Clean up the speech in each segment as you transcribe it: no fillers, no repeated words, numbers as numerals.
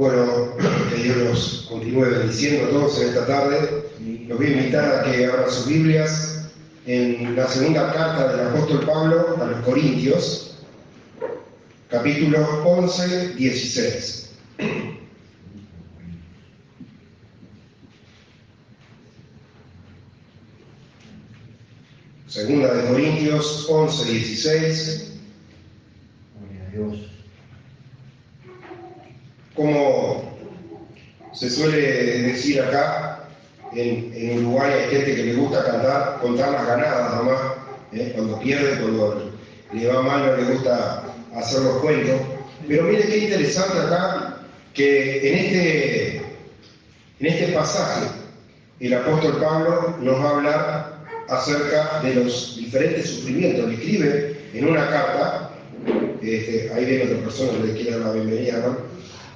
Bueno, que Dios los continúe bendiciendo a todos en esta tarde. Los voy a invitar a que abran sus Biblias en la segunda carta del apóstol Pablo a los Corintios, capítulo 11, 16. Segunda de Corintios 11, 16. Gloria a Dios. Como se suele decir acá, en Uruguay hay gente que le gusta contar las ganadas nomás, cuando pierde, cuando le va mal no le gusta hacer los cuentos. Pero mire qué interesante acá, que en este pasaje el apóstol Pablo nos va a hablar acerca de los diferentes sufrimientos. Le escribe en una carta, ahí viene otra persona que le quiere dar la bienvenida, ¿no?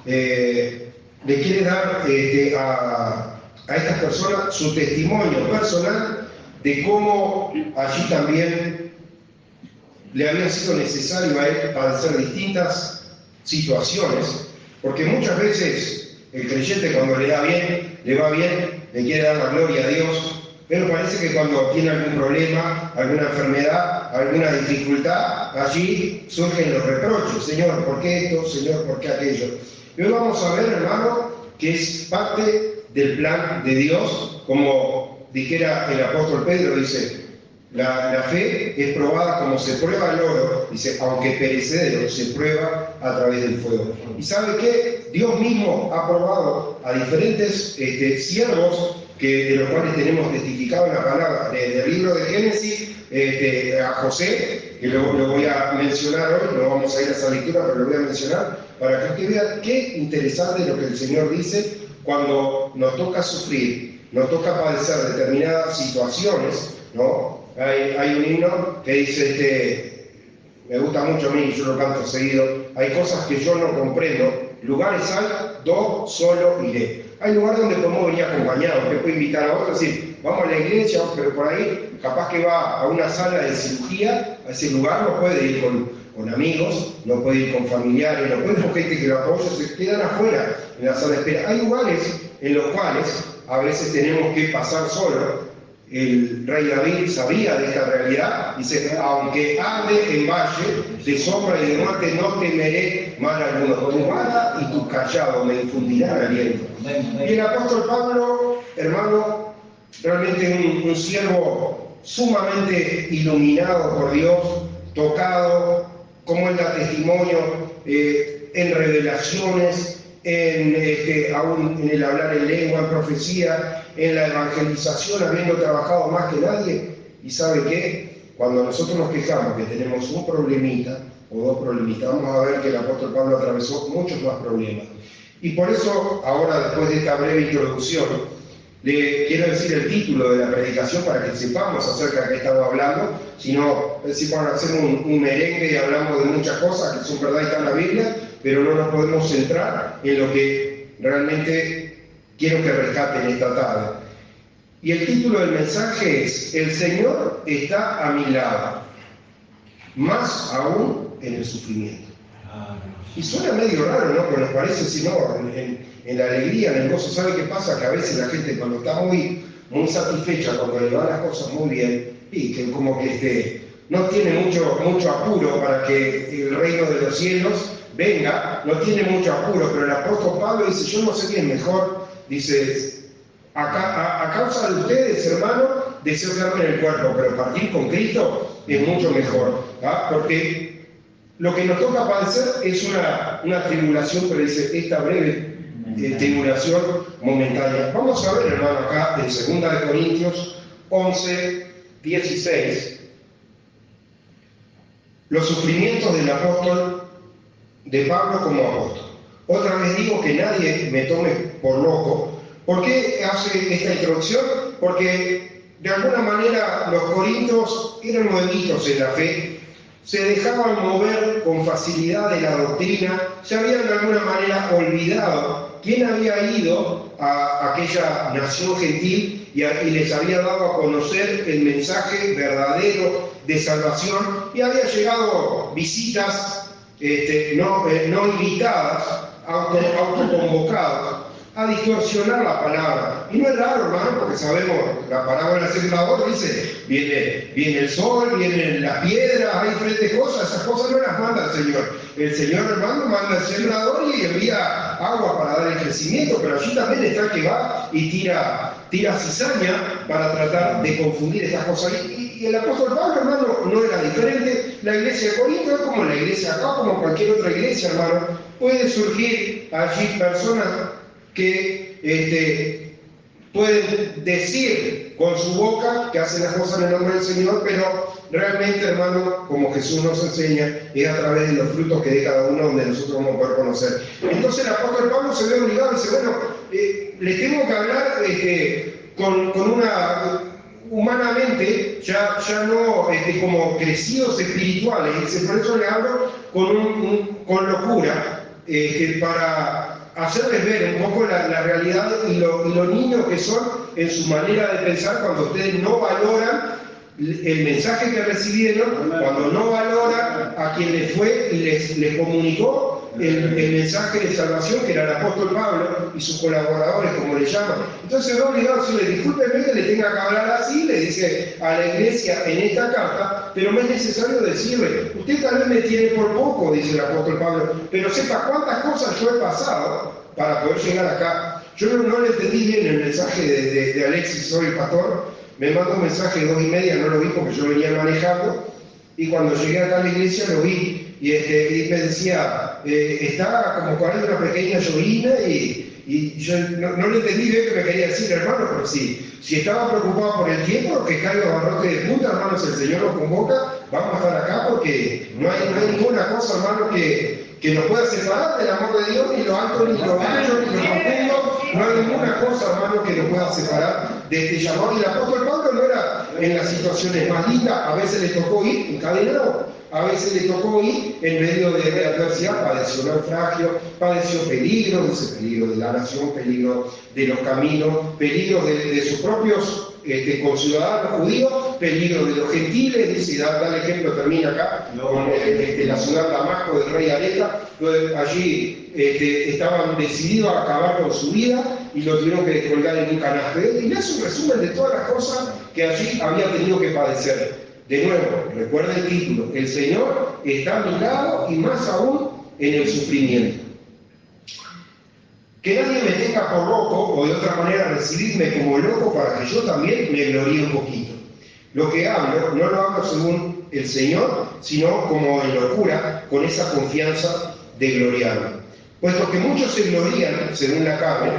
Le quiere dar a estas personas su testimonio personal de cómo allí también le había sido necesario a él padecer distintas situaciones, porque muchas veces el creyente cuando le va bien, le quiere dar la gloria a Dios, pero parece que cuando tiene algún problema, alguna enfermedad, alguna dificultad, allí surgen los reproches. Señor, ¿por qué esto? Señor, ¿por qué aquello? Y hoy vamos a ver, hermano, que es parte del plan de Dios, como dijera el apóstol Pedro, dice, la fe es probada como se prueba el oro, dice, aunque perecedero, se prueba a través del fuego. ¿Y sabe qué? Dios mismo ha probado a diferentes siervos de los cuales tenemos testificado en la palabra del libro de Génesis, a José, que lo voy a mencionar hoy, no vamos a ir a esa lectura, pero lo voy a mencionar, para que usted vea qué interesante lo que el Señor dice cuando nos toca sufrir, nos toca padecer determinadas situaciones, ¿no? Hay un himno que dice, me gusta mucho a mí, yo lo canto seguido, hay cosas que yo no comprendo, lugares hay, do solo iré. Hay lugares donde podemos venir acompañados, usted puede invitar a otros, decir, vamos a la iglesia, pero por ahí capaz que va a una sala de cirugía, a ese lugar no puede ir con amigos, no puede ir con familiares, no puede ir con gente que lo apoya, se quedan afuera en la sala de espera. Hay lugares en los cuales a veces tenemos que pasar solo. El rey David sabía de esta realidad, dice, aunque ande en valle de sombra y de muerte, no temeré mal alguno, tu vara y tu callado me infundirán aliento. Y el apóstol Pablo, hermano, realmente un siervo sumamente iluminado por Dios, tocado, como él da testimonio en revelaciones, aún en el hablar en lengua, en profecía, en la evangelización, habiendo trabajado más que nadie. ¿Y sabe qué? Cuando nosotros nos quejamos que tenemos un problemita o dos problemitas, vamos a ver que el apóstol Pablo atravesó muchos más problemas. Y por eso, ahora, después de esta breve introducción, le quiero decir el título de la predicación para que sepamos acerca de qué estamos hablando, sino si para hacer un merengue y hablamos de muchas cosas que son verdad y están en la Biblia, pero no nos podemos centrar en lo que realmente quiero que rescaten esta tarde. Y el título del mensaje es, el Señor está a mi lado, más aún en el sufrimiento. Y suena medio raro, ¿no? Pero nos parece, si no, en la alegría, en el gozo. ¿Sabe qué pasa? Que a veces la gente cuando está muy satisfecha, cuando le van las cosas muy bien, y que como que no tiene mucho apuro para que el reino de los cielos venga, no tiene mucho apuro, pero el apóstol Pablo dice, yo no sé quién es mejor, dice, a causa de ustedes, hermano, deseo quedarme en el cuerpo, pero partir con Cristo es mucho mejor, ¿ah? Porque lo que nos toca padecer es una tribulación, pero dice, esta breve tribulación momentánea. Vamos a ver, hermano, acá en 2 Corintios 11, 16, los sufrimientos del apóstol, de Pablo como apóstol. Otra vez digo que nadie me tome por loco. ¿Por qué hace esta introducción? Porque de alguna manera los corintios eran nuevitos en la fe, se dejaban mover con facilidad de la doctrina, se habían de alguna manera olvidado quién había ido a aquella nación gentil y les había dado a conocer el mensaje verdadero de salvación, y había llegado visitas no invitadas autoconvocados a distorsionar la palabra. Y no es raro, hermano, porque sabemos, la parábola del sembrador dice, viene el sol, vienen las piedras, hay diferentes cosas, esas cosas no las manda el Señor. El Señor, hermano, manda el sembrador y envía agua para dar el crecimiento, pero allí también está el que va y tira cizaña para tratar de confundir estas cosas. Y el apóstol Pablo, hermano, no era diferente. La iglesia de Corinto es como la iglesia acá, como cualquier otra iglesia, hermano. Puede surgir allí personas que pueden decir con su boca que hacen las cosas en el nombre del Señor, pero realmente, hermano, como Jesús nos enseña, es a través de los frutos que de cada uno donde nosotros vamos a poder conocer. Entonces el apóstol Pablo se ve obligado y dice, bueno, les tengo que hablar con una... humanamente, ya no como crecidos espirituales, dice, por eso le hablo con locura, para hacerles ver un poco la realidad y lo niños que son en su manera de pensar cuando ustedes no valoran el mensaje que recibieron, cuando no valoran a quien les fue y les comunicó el mensaje de salvación, que era el apóstol Pablo y sus colaboradores, como le llaman. Entonces se ve obligado a decirle, discúlpeme que le tenga que hablar así, le dice a la iglesia en esta carta, pero me es necesario decirle, usted tal vez me tiene por poco, dice el apóstol Pablo, pero sepa cuántas cosas yo he pasado para poder llegar acá. Yo no le entendí bien el mensaje de Alexis, soy el pastor, me mandó un mensaje 2:30, no lo vi porque yo venía manejando, y cuando llegué acá a la iglesia lo vi, y me decía, está como con una pequeña llovina, y yo no le entendí bien que me quería decir, hermano, pero si estaba preocupado por el tiempo, que caiga barrote de punta, hermanos, el Señor nos convoca, vamos a estar acá porque no hay ninguna cosa, hermano, que nos pueda separar del amor de Dios, ni lo alto, ni lo ancho, ni lo profundo, no hay ninguna cosa, hermano, que nos pueda separar de este llamado. Y el apóstol Pablo no era en las situaciones más lindas, a veces le tocó ir encadenado, a veces le tocó ir en medio de adversidad, padeció naufragio, padeció peligro, dice peligro de la nación, peligro de los caminos, peligro de sus propios conciudadanos judíos, peligro de los gentiles, dice, da el ejemplo, termina acá, con la ciudad de Damasco del rey Areta, allí estaban decididos a acabar con su vida y lo tuvieron que descolgar en un canasto. Y es un resumen de todas las cosas que allí había tenido que padecer. De nuevo, recuerda el título, el Señor está a mi lado y más aún en el sufrimiento. Que nadie me tenga por loco, o de otra manera recibirme como loco para que yo también me gloríe un poquito. Lo que hablo, no lo hablo según el Señor, sino como en locura, con esa confianza de gloriarme. Puesto que muchos se glorían, según la carne,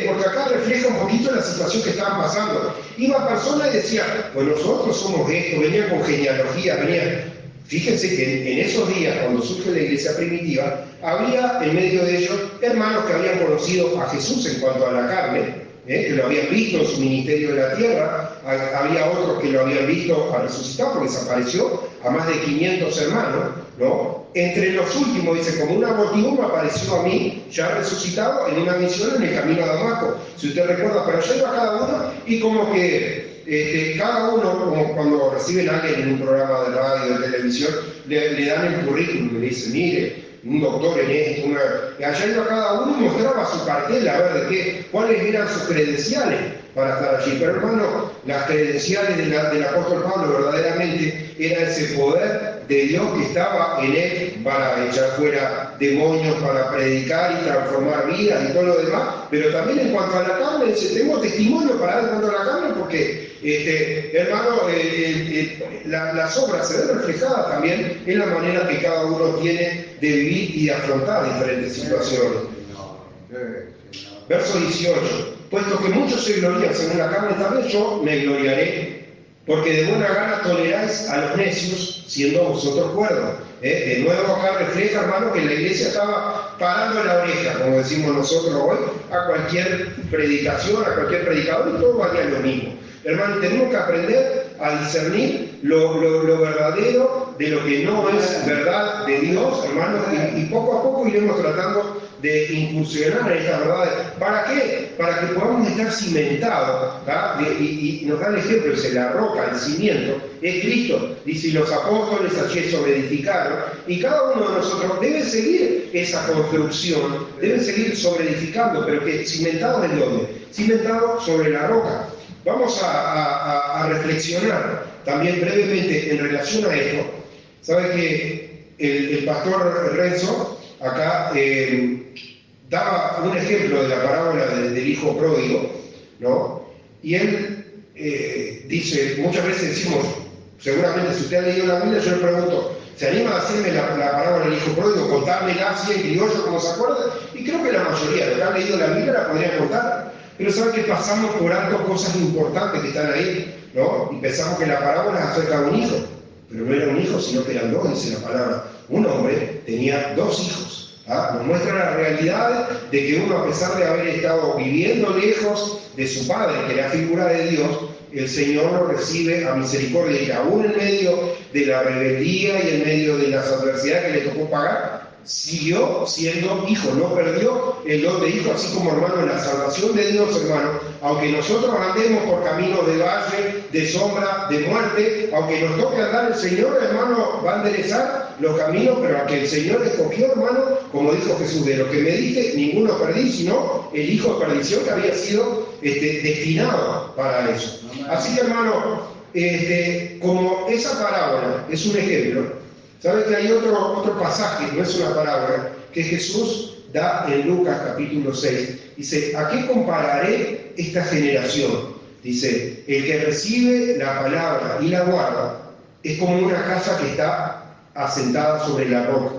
porque acá refleja un poquito la situación que estaban pasando. Iba persona y decía, pues nosotros somos esto, venían con genealogía, venían. Fíjense que en esos días, cuando surge la iglesia primitiva, había en medio de ellos hermanos que habían conocido a Jesús en cuanto a la carne, que lo habían visto en su ministerio en la tierra, había otros que lo habían visto a resucitar porque desapareció a más de 500 hermanos, ¿no? Entre los últimos, dice, como un abortivo me apareció a mí, ya resucitado, en una misión en el camino a Damasco. Si usted recuerda, pero yo iba a cada uno y como que cada uno, como cuando reciben a alguien en un programa de radio, de televisión, le dan el currículum y le dicen, mire, un doctor en esto, allá iba cada uno y mostraba su cartel, a ver cuáles eran sus credenciales para estar allí. Pero hermano, las credenciales del apóstol Pablo verdaderamente era ese poder de Dios que estaba en él para echar fuera demonios, para predicar y transformar vidas y todo lo demás, pero también en cuanto a la carne, dice, tengo testimonio para dar en cuanto a la carne porque, hermano, las obras se ven reflejadas también en la manera que cada uno tiene de vivir y de afrontar diferentes situaciones. Verso 18. Puesto que muchos se glorían según la carne, también yo me gloriaré, porque de buena gana toleráis a los necios, siendo vosotros cuerdos. De nuevo acá refleja, hermano, que la iglesia estaba parando la oreja, como decimos nosotros hoy, a cualquier predicación, a cualquier predicador, y todo valía lo mismo. Hermano, tenemos que aprender a discernir lo verdadero de lo que no es verdad de Dios, hermano, y poco a poco iremos tratando de incursionar en estas verdades. ¿Para qué? Para que podamos estar cimentados. Y nos da el ejemplo, dice, la roca, el cimiento, es Cristo. Dice, y los apóstoles allí sobre edificaron. Y cada uno de nosotros debe seguir esa construcción, deben seguir sobre edificando, pero que cimentados en dónde? Cimentados sobre la roca. Vamos a reflexionar también brevemente en relación a esto. ¿Sabe que el pastor Renzo acá daba un ejemplo de la parábola del hijo pródigo, ¿no? Y él dice, muchas veces decimos, seguramente si usted ha leído la Biblia, yo le pregunto, ¿se anima a hacerme la parábola del hijo pródigo, contármela así en criollo como se acuerda? Y creo que la mayoría de los que han leído la Biblia la podrían contar. Pero saben que pasamos por alto cosas importantes que están ahí, ¿no? Y pensamos que la parábola es acerca de un hijo. Pero no era un hijo, sino que eran dos, dice la palabra. Un hombre tenía dos hijos. Nos muestra la realidad de que uno, a pesar de haber estado viviendo lejos de su padre, que era figura de Dios, el Señor lo recibe a misericordia. Y aún en medio de la rebeldía y en medio de las adversidades que le tocó pagar, siguió siendo hijo, no perdió el don de hijo, así como, hermano, en la salvación de Dios, hermano, aunque nosotros andemos por caminos de valle, de sombra, de muerte, aunque nos toque andar, el Señor, hermano, va a enderezar los caminos, pero a que el Señor escogió, hermano, como dijo Jesús, de lo que me diste, ninguno perdí, sino el hijo de perdición que había sido destinado para eso. Así que, hermano, como esa parábola es un ejemplo, ¿sabe que hay otro pasaje, no es una parábola, que Jesús da en Lucas capítulo 6? Dice, ¿a qué compararé esta generación? Dice, el que recibe la palabra y la guarda es como una casa que está asentada sobre la roca.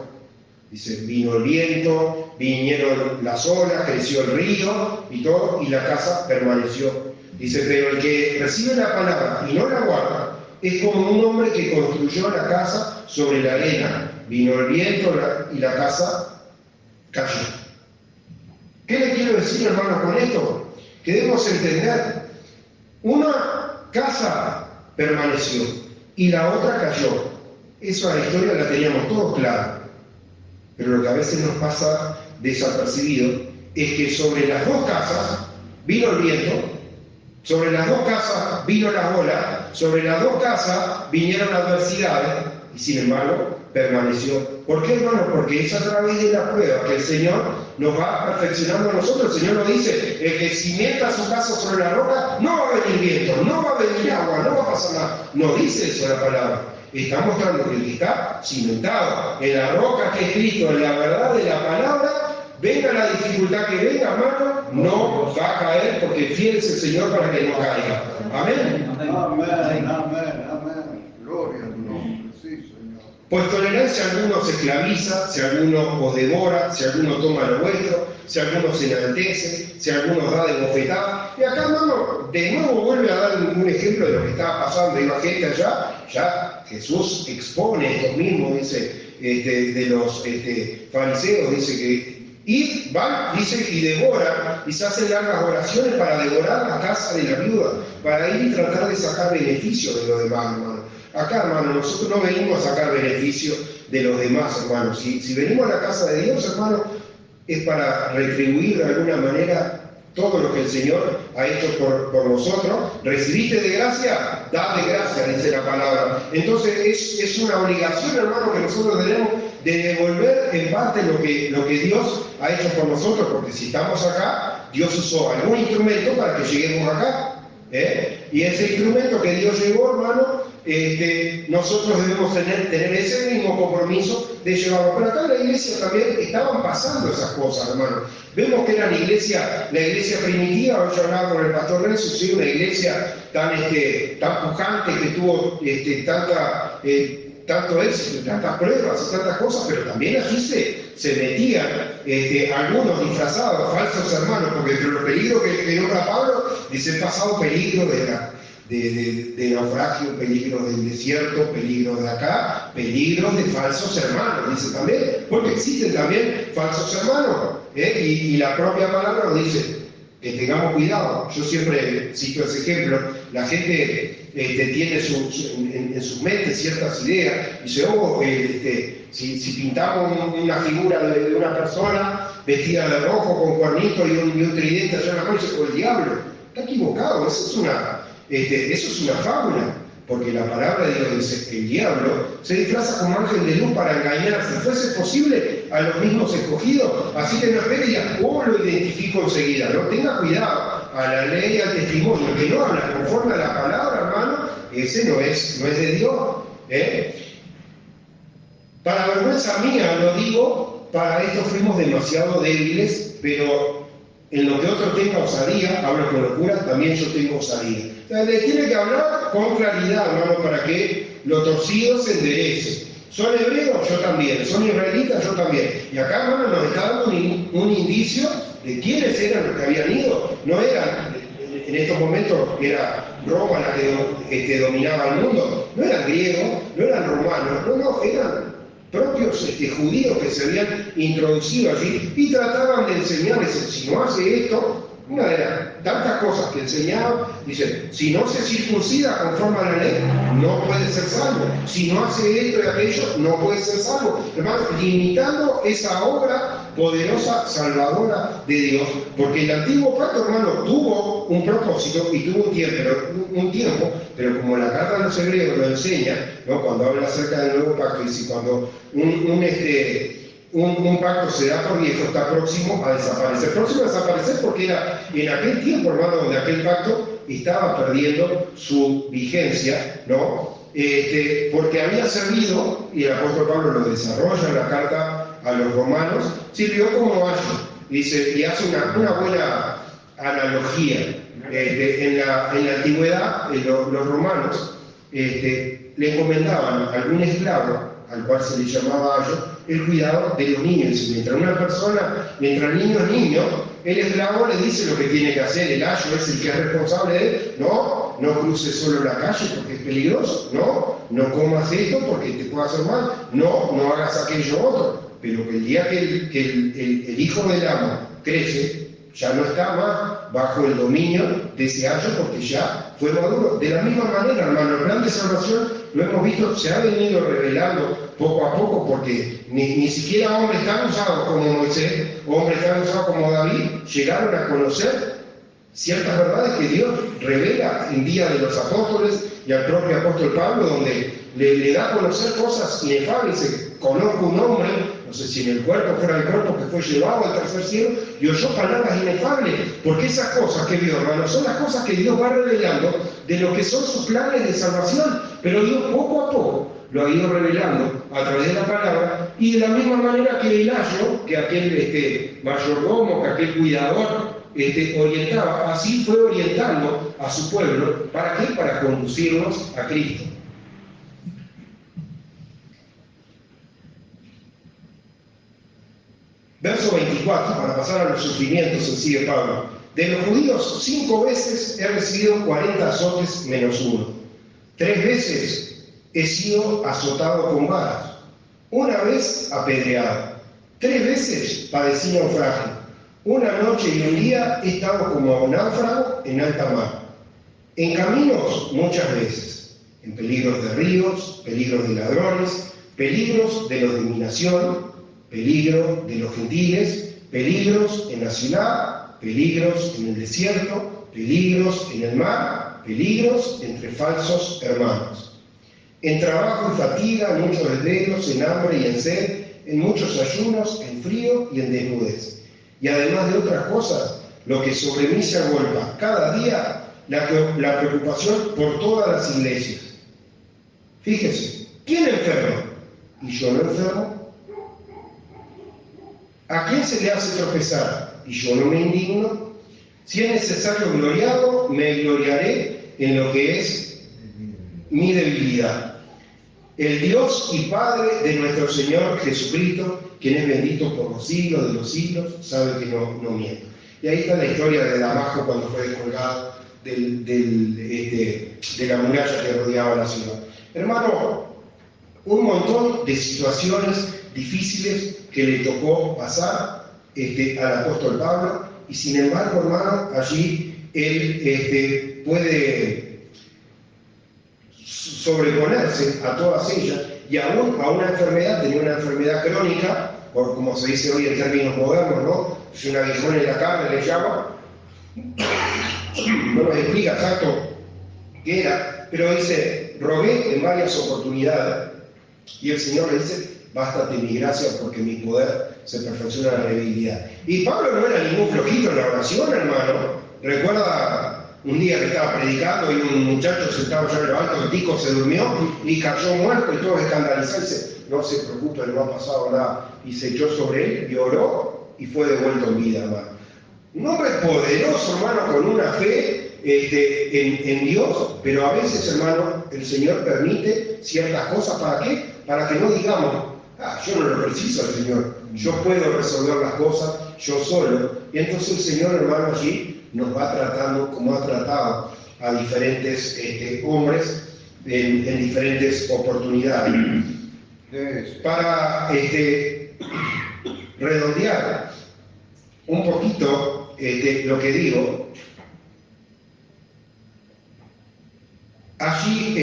Dice, vino el viento, vinieron las olas, creció el río y todo, y la casa permaneció. Dice, pero el que recibe la palabra y no la guarda es como un hombre que construyó la casa sobre la arena. Vino el viento y la casa cayó. ¿Qué le quiero decir, hermano, con esto? Que debemos entender, una casa permaneció y la otra cayó. Eso a la historia la teníamos todos claro. Pero lo que a veces nos pasa desapercibido es que sobre las dos casas vino el viento, sobre las dos casas vino la ola, sobre las dos casas vinieron adversidades y sin embargo permaneció. ¿Por qué, hermano? Porque es a través de la prueba que el Señor nos va perfeccionando a nosotros. El Señor nos dice, el que cimienta su casa sobre la roca, no va a venir viento, no va a venir agua, no va a pasar nada. No dice eso la palabra. Está mostrando que el que está cimentado en la roca que es Cristo, en la verdad de la palabra, venga la dificultad que venga, hermano, no va a caer, porque fiel es el Señor para que no caiga. Amén. Amén, amén, amén. Gloria a tu nombre. Sí, Señor. Pues tolerancia, si alguno se esclaviza, si alguno os devora, si alguno toma lo vuestro, si alguno se enaltece, si alguno os da de bofetada. Y acá, hermano, de nuevo vuelve a dar un ejemplo de lo que estaba pasando. Iba gente allá, ya Jesús expone esto mismo, dice, de los fariseos, dice que van, dice, y devoran, y se hacen largas oraciones para devorar la casa de la viuda, para ir y tratar de sacar beneficio de los demás, hermano. Acá, hermano, nosotros no venimos a sacar beneficio de los demás, hermano. Si venimos a la casa de Dios, hermano, es para retribuir de alguna manera todo lo que el Señor ha hecho por nosotros. Recibiste de gracia, dad de gracia, dice la palabra. Entonces es una obligación, hermano, que nosotros tenemos de devolver en parte lo que Dios ha hecho por nosotros, porque si estamos acá, Dios usó algún instrumento para que lleguemos acá. Y ese instrumento que Dios llevó, hermano, nosotros debemos tener ese mismo compromiso de llevarlo. Pero acá en la iglesia también estaban pasando esas cosas, hermano. Vemos que era la iglesia primitiva. Hoy yo hablaba con el pastor Renzo, sí, una iglesia tan pujante, que tuvo tanto éxito, tantas pruebas y tantas cosas, pero también allí se metían algunos disfrazados, falsos hermanos, porque entre los peligros que nombra Pablo, dice pasado peligro de naufragio, peligros del desierto, peligros de acá, peligros de falsos hermanos, dice también, porque existen también falsos hermanos, y la propia palabra nos dice que tengamos cuidado. Yo siempre cito ese ejemplo. La gente tiene en sus mentes ciertas ideas y dice, si pintamos una figura de una persona vestida de rojo con cuernito y un tridente allá en la cual, o el diablo. Está equivocado, eso es una fábula. Porque la palabra de Dios dice, el diablo se disfraza como ángel de luz para engañar, si fuese posible, a los mismos escogidos. Así que no espere y diga, oh, lo identifico enseguida. No, tenga cuidado a la ley y al testimonio, que no habla conforme a la palabra, hermano, ese no es de Dios. Para vergüenza mía lo digo, para esto fuimos demasiado débiles, pero en lo que otro tenga osadía, hablo con locura, también yo tengo osadía. Le tiene que hablar con claridad, hermano, para que lo torcido se enderece. ¿Son hebreos? Yo también. ¿Son israelitas? Yo también. Y acá, hermano, nos está dando un indicio de quiénes eran los que habían ido. No eran, en estos momentos, era Roma la que dominaba el mundo. No eran griegos, no eran romanos, no, eran propios judíos que se habían introducido allí y trataban de enseñarles, si no hace esto, una de las tantas cosas que enseñaban, dicen, si no se circuncida conforme a la ley, no puede ser salvo. Si no hace esto y aquello, no puede ser salvo. Hermano, limitando esa obra poderosa, salvadora de Dios. Porque el antiguo pacto, hermano, tuvo un propósito y tuvo un tiempo, pero como la carta de los hebreos lo enseña, ¿no? Cuando habla acerca del nuevo pacto, dice, cuando un pacto se da por viejo, está próximo a desaparecer. Próximo a desaparecer porque era en aquel tiempo, hermano, donde aquel pacto estaba perdiendo su vigencia, ¿no? Porque había servido, y el apóstol Pablo lo desarrolla en la carta a los romanos, sirvió como ayo. Dice, y hace una buena analogía. En la antigüedad, los romanos le encomendaban a algún esclavo, al cual se le llamaba ayo, el cuidado de los niños. Mientras el niño es niño, el esclavo le dice lo que tiene que hacer. El ayo es el que es responsable de él. No cruces solo la calle porque es peligroso. No comas esto porque te puede hacer mal. No hagas aquello otro. Pero que el día que el hijo del amo crece, ya no está más bajo el dominio de ese ayo porque ya fue maduro. De la misma manera, hermano, el plan de salvación, lo hemos visto, se ha venido revelando poco a poco, porque ni siquiera hombres tan usados como Moisés, hombres tan usados como David, llegaron a conocer ciertas verdades que Dios revela en día de los apóstoles y al propio apóstol Pablo, donde le da a conocer cosas inefables. Dice, conozco un hombre, no sé si en el cuerpo, fuera del cuerpo, que fue llevado al tercer cielo y oyó palabras inefables, porque esas cosas que vio, hermano, son las cosas que Dios va revelando de lo que son sus planes de salvación, pero Dios poco a poco lo ha ido revelando a través de la palabra, y de la misma manera que el ayo, que aquel mayordomo, que aquel cuidador orientaba, así fue orientando a su pueblo. ¿Para qué? Para conducirlos a Cristo. Verso 24, para pasar a los sufrimientos, sigue Pablo. De los judíos 5 veces he recibido 40 azotes menos 1. 3 veces he sido azotado con varas. 1 vez apedreado. 3 veces padecí naufragio. 1 noche y un día he estado como náufrago en alta mar. En caminos muchas veces. En peligros de ríos, peligros de ladrones, peligros de los de mi nación, peligro de los gentiles, peligros en la ciudad, peligros en el desierto, peligros en el mar, peligros entre falsos hermanos. En trabajo y fatiga, en muchos desvelos, en hambre y en sed, en muchos ayunos, en frío y en desnudez. Y además de otras cosas, lo que sobre mí se agolpa cada día, la preocupación por todas las iglesias. Fíjese, ¿quién enferma? ¿Y yo no enfermo? ¿A quién se le hace tropezar? ¿Y yo no me indigno? Si es necesario gloriarlo, me gloriaré en lo que es mi debilidad. El Dios y Padre de nuestro Señor Jesucristo, quien es bendito por los siglos de los siglos, sabe que no miente. Y ahí está la historia de Damasco cuando fue descolgado de la muralla que rodeaba la ciudad. Hermano, un montón de situaciones difíciles que le tocó pasar al apóstol Pablo, y sin embargo, hermano, allí él puede sobreponerse a todas ellas, y aún a una enfermedad, tenía una enfermedad crónica, por como se dice hoy en términos modernos, ¿no? Es un aguijón en la carne, le llama. No nos explica exacto qué era, pero dice, rogué en varias oportunidades, y el Señor le dice, bástate mi gracia porque mi poder se perfecciona en la debilidad. Y Pablo no era ningún flojito en la oración, hermano. Recuerda un día que estaba predicando y un muchacho sentado allá en lo alto, el tico se durmió y cayó muerto y todo escandalizado. Dice, no se preocupe, no ha pasado nada. Y se echó sobre él y oró y fue devuelto en vida, hermano. Un hombre poderoso, hermano, con una fe en Dios, pero a veces, hermano, el Señor permite ciertas cosas. ¿Para qué? Para que no digamos, yo no lo preciso al Señor, yo puedo resolver las cosas yo solo. Y entonces el Señor, hermano, allí nos va tratando como ha tratado a diferentes hombres en diferentes oportunidades. Para redondear un poquito lo que digo, allí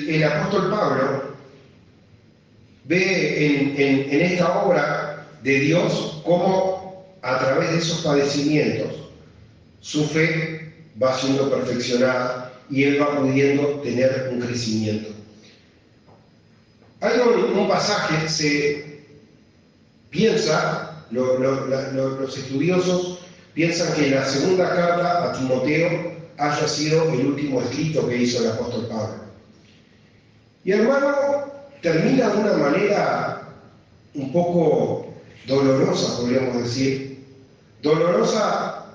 el apóstol Pablo ve en esta obra de Dios cómo a través de esos padecimientos su fe va siendo perfeccionada y él va pudiendo tener un crecimiento. Hay un pasaje, se piensa, los estudiosos piensan que la segunda carta a Timoteo haya sido el último escrito que hizo el apóstol Pablo. Y hermano, termina de una manera un poco dolorosa, podríamos decir, dolorosa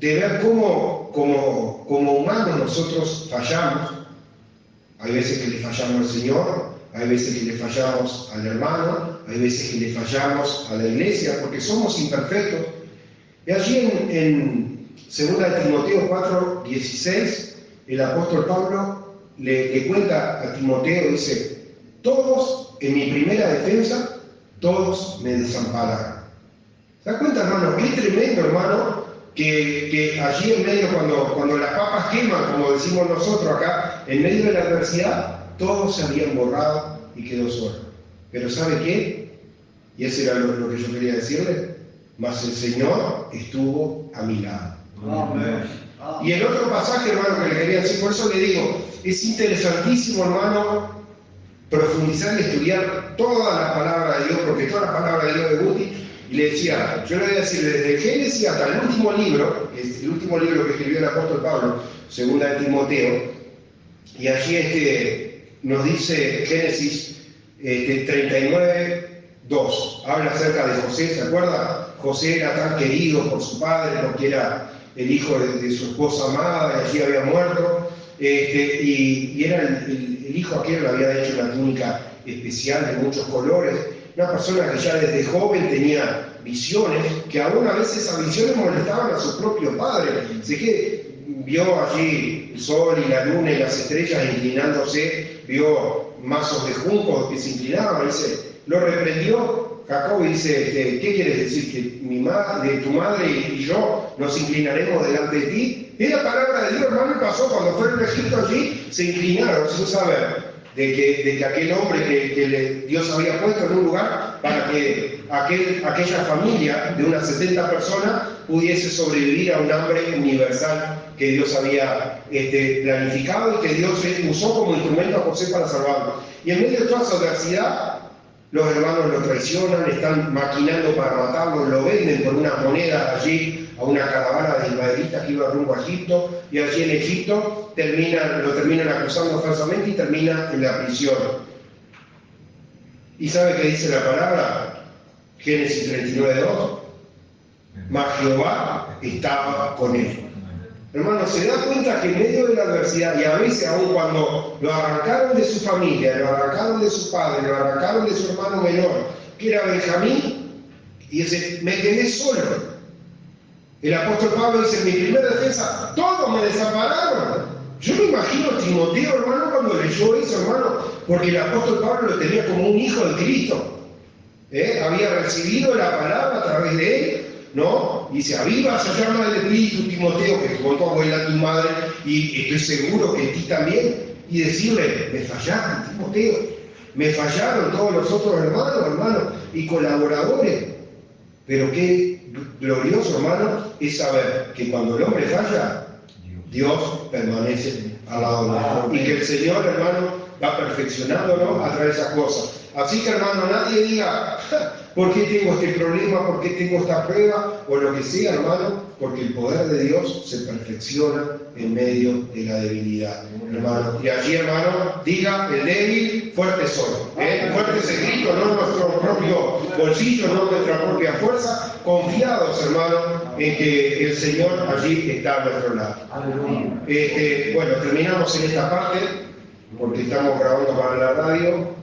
de ver cómo como humanos nosotros fallamos. Hay veces que le fallamos al Señor, hay veces que le fallamos al hermano, hay veces que le fallamos a la iglesia, porque somos imperfectos. Y allí en 2 Timoteo 4:16, el apóstol Pablo le cuenta a Timoteo, dice, todos en mi primera defensa, todos me desampararon. ¿Se da cuenta, hermano? Qué tremendo, hermano, que allí en medio, cuando las papas queman, como decimos nosotros acá, en medio de la adversidad, todos se habían borrado y quedó solo. Pero ¿sabe qué? Y eso era lo que yo quería decirle, mas el Señor estuvo a mi lado. Amén. Y el otro pasaje, hermano, que le quería decir, por eso le digo, es interesantísimo, hermano, profundizar y estudiar toda la palabra de Dios, porque toda la palabra de Dios de Guti, y le decía, yo le voy a decir, desde Génesis hasta el último libro, el último libro que escribió el apóstol Pablo, 2 de Timoteo, y allí nos dice Génesis 39:2, habla acerca de José, ¿se acuerda? José era tan querido por su padre, porque era el hijo de su esposa amada, y allí había muerto, y era el hijo aquel le había hecho una túnica especial de muchos colores, una persona que ya desde joven tenía visiones, que aún a veces esas visiones molestaban a su propio padre. Así que vio allí el sol y la luna y las estrellas inclinándose, vio mazos de juncos que se inclinaban, dice, lo reprendió Jacob y dice, ¿qué quieres decir? ¿Que tu madre y yo nos inclinaremos delante de ti? Es la palabra de Dios, hermano, pasó cuando fueron a Egipto allí, se inclinaron sin saber de que aquel hombre que Dios había puesto en un lugar para que aquella familia de unas 70 personas pudiese sobrevivir a un hambre universal que Dios había planificado y que Dios usó como instrumento a José para salvarlo. Y en medio de toda esa adversidad, los hermanos lo traicionan, están maquinando para matarlo, lo venden por una moneda allí a una caravana de ismaelitas que iba rumbo a Egipto, y allí en Egipto lo terminan acusando falsamente y termina en la prisión. ¿Y sabe qué dice la palabra? Génesis 39:2. Mas Jehová estaba con él. Hermano, se da cuenta que en medio de la adversidad, y a veces aún cuando lo arrancaron de su familia, lo arrancaron de su padre, lo arrancaron de su hermano menor, que era Benjamín, y dice, me quedé solo. El apóstol Pablo dice, en mi primera defensa, todos me desampararon. Yo me imagino a Timoteo, hermano, cuando leyó eso, hermano, porque el apóstol Pablo lo tenía como un hijo de Cristo. Había recibido la palabra a través de él, ¿no? Y dice, aviva esa llama del Espíritu, Timoteo, que con tu abuela, tu madre, y estoy seguro que en ti también, y decirle, me fallaste, Timoteo, Me fallaron todos los otros hermanos y colaboradores. Pero qué glorioso, hermano, es saber que cuando el hombre falla, Dios permanece al lado nuestro. Y que el Señor, hermano, va perfeccionándonos a través de esas cosas. Así que, hermano, nadie diga, ¿por qué tengo este problema? ¿Por qué tengo esta prueba? O lo que sea, hermano, porque el poder de Dios se perfecciona en medio de la debilidad, hermano. Y allí, hermano, diga el débil, fuerte soy. Fuerte es el Cristo, no nuestro propio bolsillo, no nuestra propia fuerza. Confiados, hermano, en que el Señor allí está a nuestro lado. Bueno, terminamos en esta parte, porque estamos grabando para la radio.